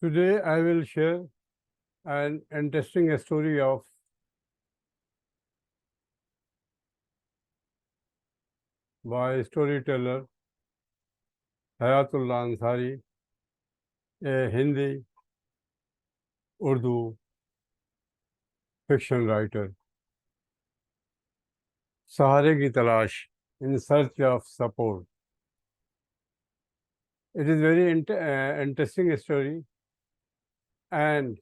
Today I will share an interesting story of by storyteller Hayat Ullah Ansari, a Hindi Urdu fiction writer. Sahare ki Talash, in search of support. It is very interesting story and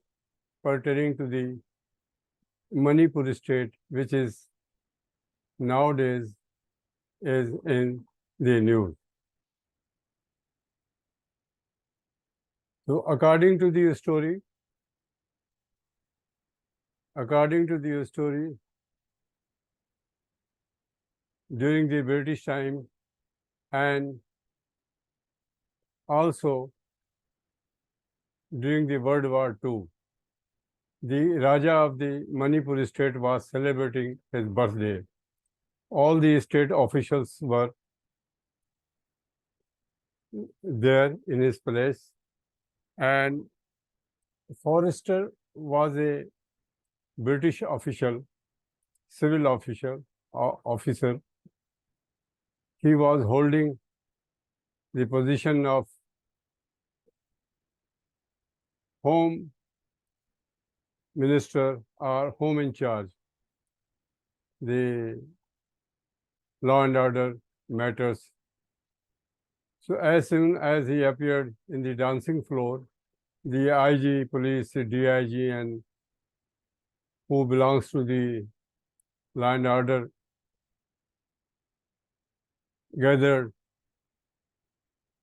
pertaining to the Manipur state, which is nowadays is in the news. So according to the story, during the British time and also during the World War II, the Raja of the Manipur state was celebrating his birthday. All the state officials were there in his place, and Forrester was a British official, civil officer. He was holding the position of Home Minister or Home in charge, the law and order matters. So as soon as he appeared in the dancing floor, the IG, police, DIG, and who belongs to the law and order gathered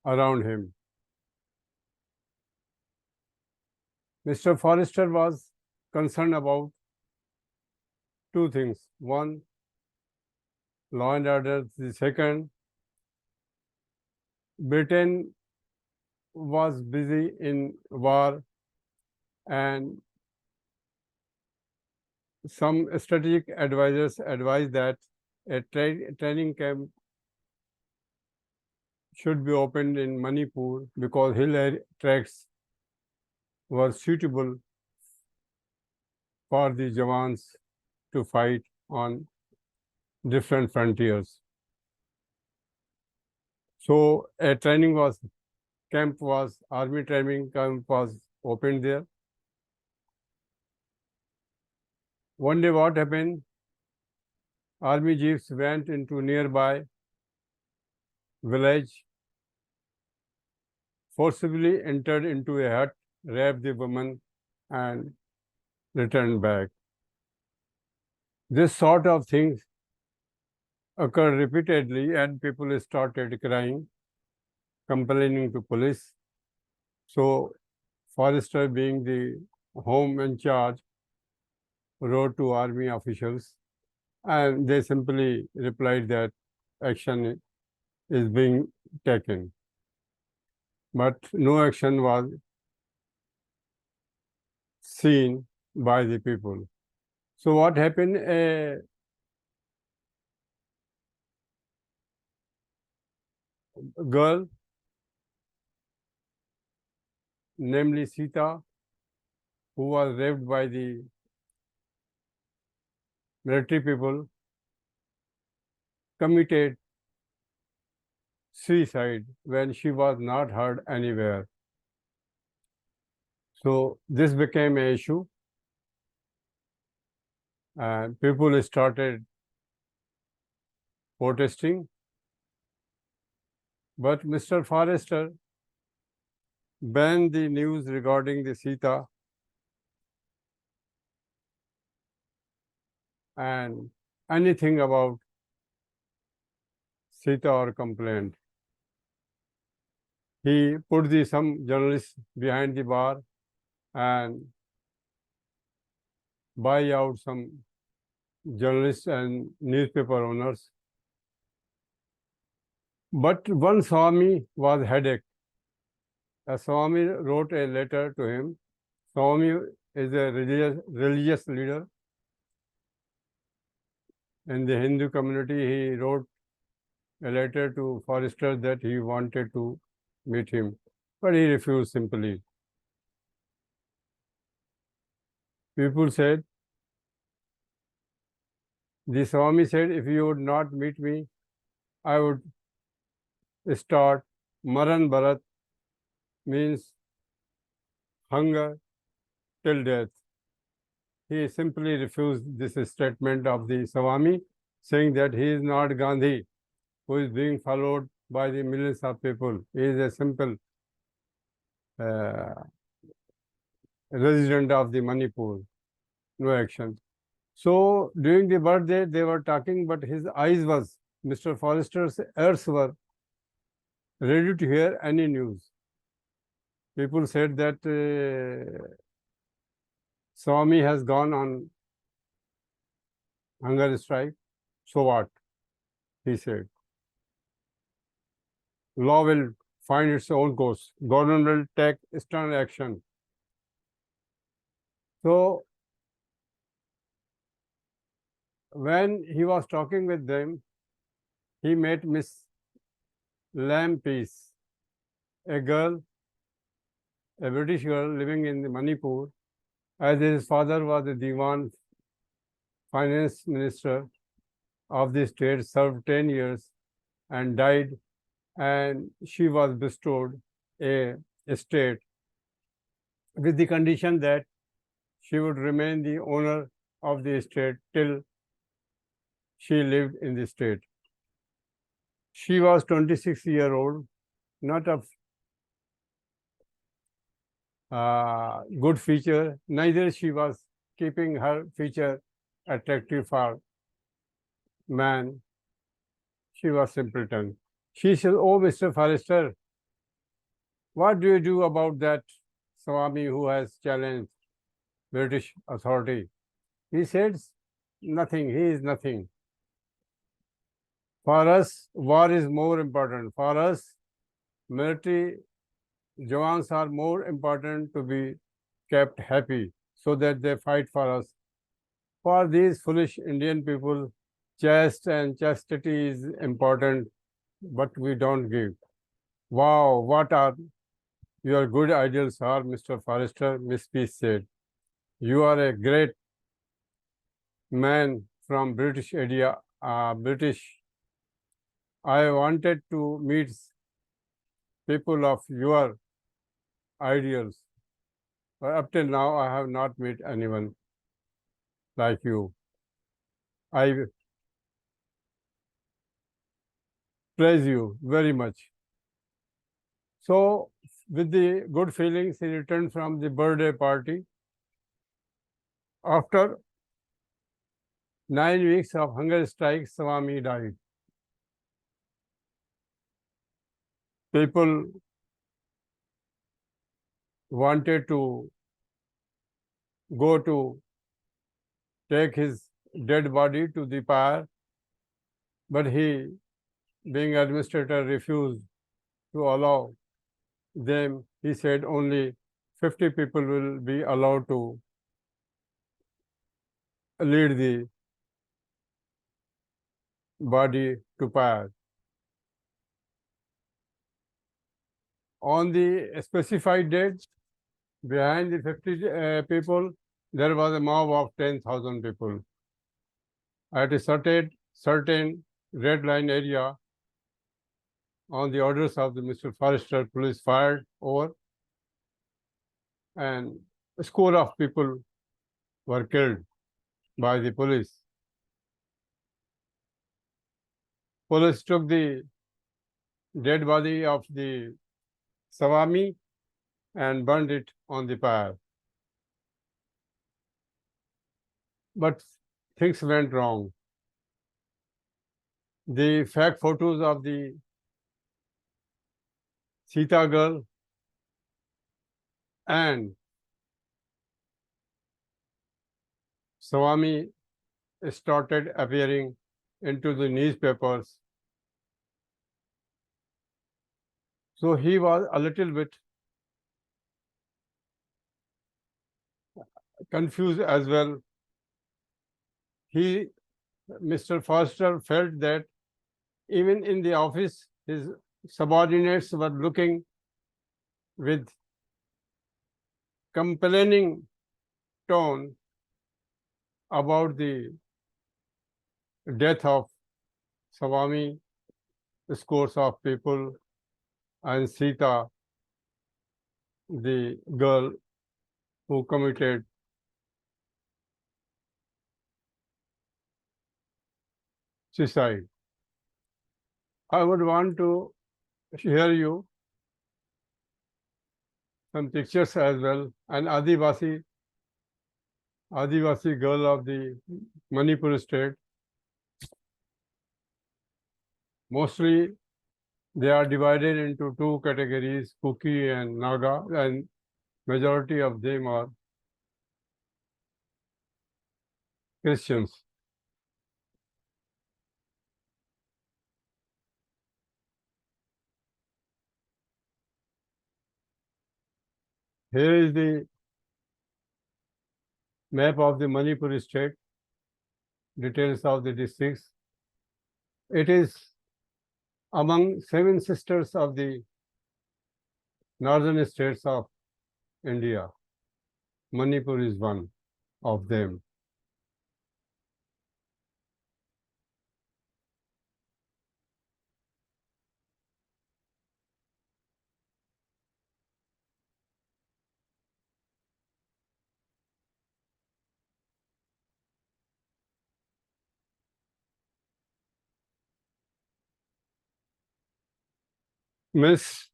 around him. Mr. Forrester was concerned about two things. One, law and order. The second, Britain was busy in war, and some strategic advisors advised that a training camp should be opened in Manipur because hill tracks were suitable for the Jawans to fight on different frontiers. So a army training camp was opened there. One day what happened? Army jeeps went into nearby village, forcibly entered into a hut, raped the woman, and returned back. This sort of things occurred repeatedly, and people started crying, complaining to police. So Forrester, being the home in charge, wrote to army officials, and they simply replied that action is being taken. But no action was seen by the people. So what happened? A girl, namely Sita, who was raped by the military people, committed suicide when she was not heard anywhere. So this became an issue, and people started protesting. But Mr. Forrester banned the news regarding the Sita and anything about Sita or complaint. He put some journalists behind the bar and buy out some journalists and newspaper owners. But one Swami was headache. A Swami wrote a letter to him. Swami is a religious leader in the Hindu community. He wrote a letter to Forrester that he wanted to meet him, but he refused simply. People said, the Swami said, if you would not meet me, I would start Maran Bharat, means hunger till death. He simply refused this statement of the Swami, saying that he is not Gandhi, who is being followed by the millions of people. He is a simple uh, resident of the Manipur, no action. So during the birthday, they were talking, but his eyes was, Mr. Forrester's ears were ready to hear any news. People said that Swami has gone on hunger strike. So what? He said. Law will find its own course. Government will take stern action. So when he was talking with them, he met Miss Lam Peace, a girl, a British girl living in Manipur, as his father was the Diwan finance minister of the state, served 10 years and died, and she was bestowed a estate with the condition that she would remain the owner of the estate till she lived in the state. She was 26-year-old, not of good feature, neither she was keeping her feature attractive for man. She was simpleton. She said, oh, Mr. Forrester, what do you do about that Swami who has challenged British authority? He said, nothing, he is nothing. For us, war is more important. For us, military Jawans are more important to be kept happy so that they fight for us. For these foolish Indian people, chaste and chastity is important, but we don't give. Wow, what are your good ideals are, Mr. Forrester, Miss Peace said. You are a great man from British area, British. I wanted to meet people of your ideals. But up till now, I have not met anyone like you. I praise you very much. So, with the good feelings, he returned from the birthday party. After 9 weeks of hunger strike, Swami died. People wanted to go to take his dead body to the pyre, but he, being administrator, refused to allow them. He said only 50 people will be allowed to lead the body to pyre. On the specified date, behind the 50 people, there was a mob of 10,000 people. At a certain red line area, on the orders of the Mr. Forrester, police fired over, and a score of people were killed by the police. Police took the dead body of the Swami and burned it on the pyre. But things went wrong. The fake photos of the Sita girl and Swami started appearing into the newspapers. So he was a little bit confused as well. Mr. Foster felt that even in the office, his subordinates were looking with complaining tone about the death of Swami, scores of people, and Sita, the girl who committed suicide. I would want to share you some pictures as well. An Adivasi girl of the Manipur state. Mostly they are divided into two categories, Kuki and Naga, and majority of them are Christians. Here is the map of the Manipur state, details of the districts. It is among 7 sisters of the northern states of India. Manipur is one of them. Miss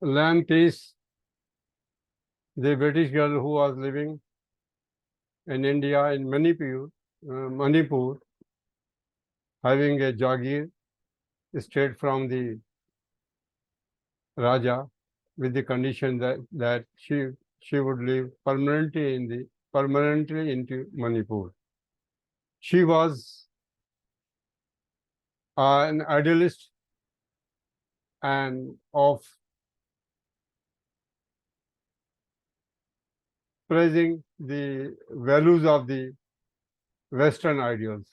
Lam Peace, the British girl who was living in India in Manipur, having a Jagir straight from the Raja, with the condition that she would live permanently into Manipur. She was an idealist and of praising the values of the Western ideals.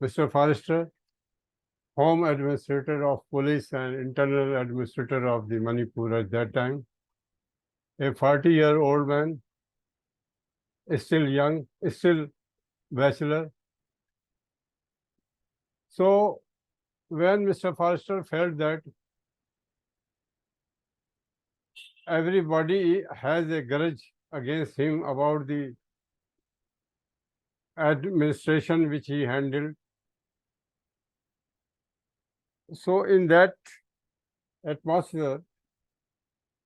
Mr. Forrester, Home Administrator of Police and Internal Administrator of the Manipur at that time, a 40-year-old man, still young, still bachelor. So when Mr. Forrester felt that everybody has a grudge against him about the administration which he handled, so in that atmosphere,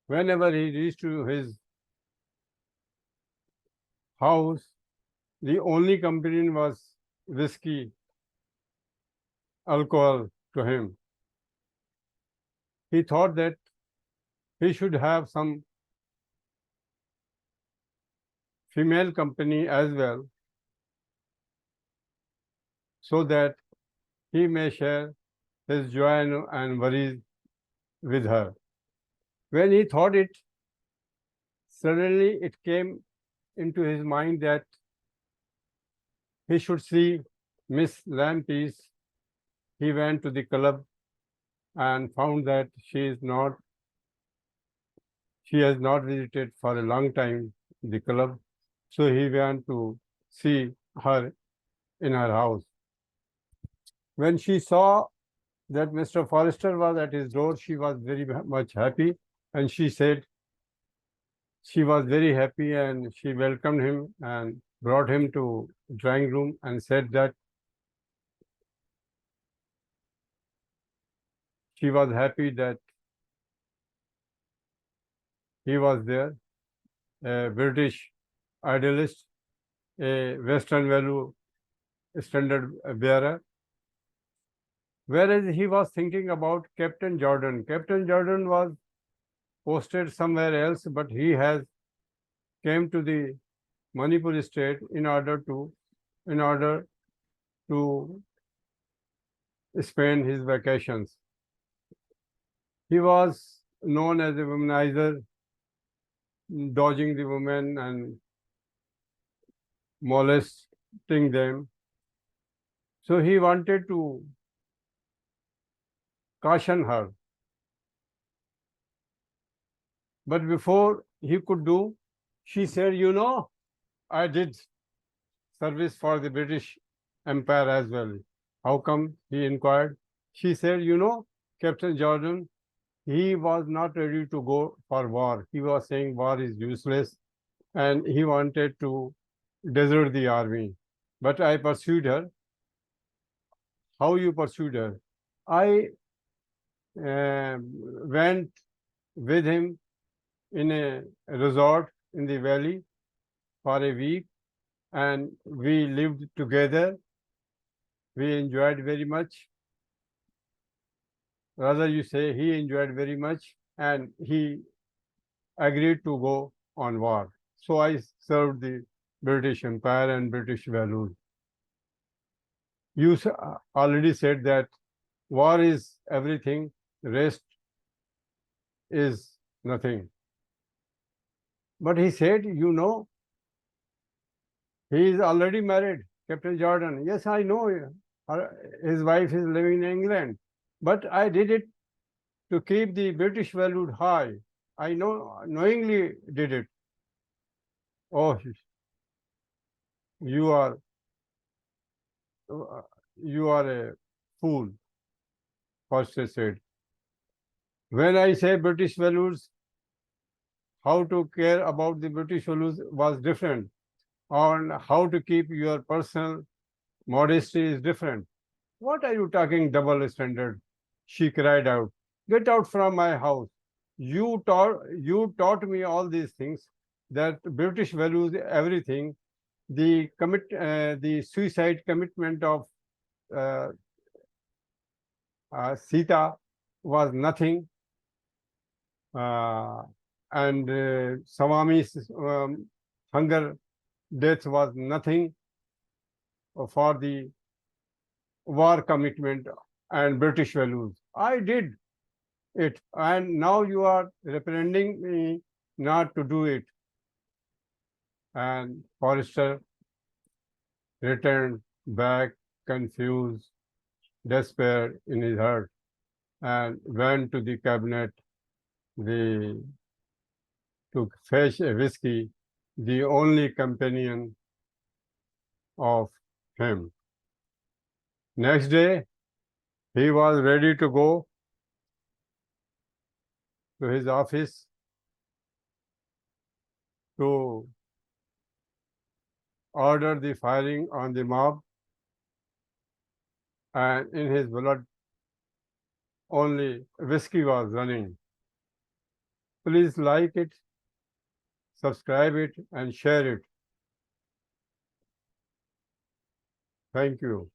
whenever he reached to his house, the only companion was whiskey, alcohol to him. He thought that he should have some female company as well, so that he may share his joy and worries with her. When he thought it, suddenly it came into his mind that he should see Miss Lampeace. He went to the club and found that she has not visited for a long time the club. So he went to see her in her house. When she saw that Mr. Forrester was at his door, she was very much happy, and she said she was very happy, and she welcomed him and brought him to drawing room and said that she was happy that he was there, a British idealist, a Western value standard bearer. Whereas he was thinking about Captain Jordan. Captain Jordan was posted somewhere else, but he has came to the Manipur state in order to spend his vacations. He was known as a womanizer, dodging the women and molesting them. So he wanted to caution her. But before he could do, she said, you know, I did service for the British Empire as well. How come? He inquired. She said, you know, Captain Jordan, he was not ready to go for war. He was saying war is useless and he wanted to desert the army. But I pursued her. How you pursued her? I went with him in a resort in the valley for a week and we lived together. We enjoyed very much. Rather, you say he enjoyed very much and he agreed to go on war. So I served the British Empire and British values. You already said that war is everything, rest is nothing. But he said, you know, he is already married, Captain Jordan. Yes, I know. His wife is living in England. But I did it to keep the British value high. I knowingly did it. Oh, you are you are a fool, Foster said. When I say British values, how to care about the British values was different, and how to keep your personal modesty is different. What are you talking double standard? She cried out. Get out from my house. You taught me all these things, that British values everything. The suicide commitment of uh, Sita was nothing, and Swami's hunger death was nothing for the war commitment and British values. I did it, and now you are reprehending me not to do it. And Forrester returned back, confused, despair in his heart, and went to the cabinet to fetch a whiskey, the only companion of him. Next day, he was ready to go to his office to order the firing on the mob, and in his blood only whiskey was running. Please like it, subscribe it, and share it. Thank you.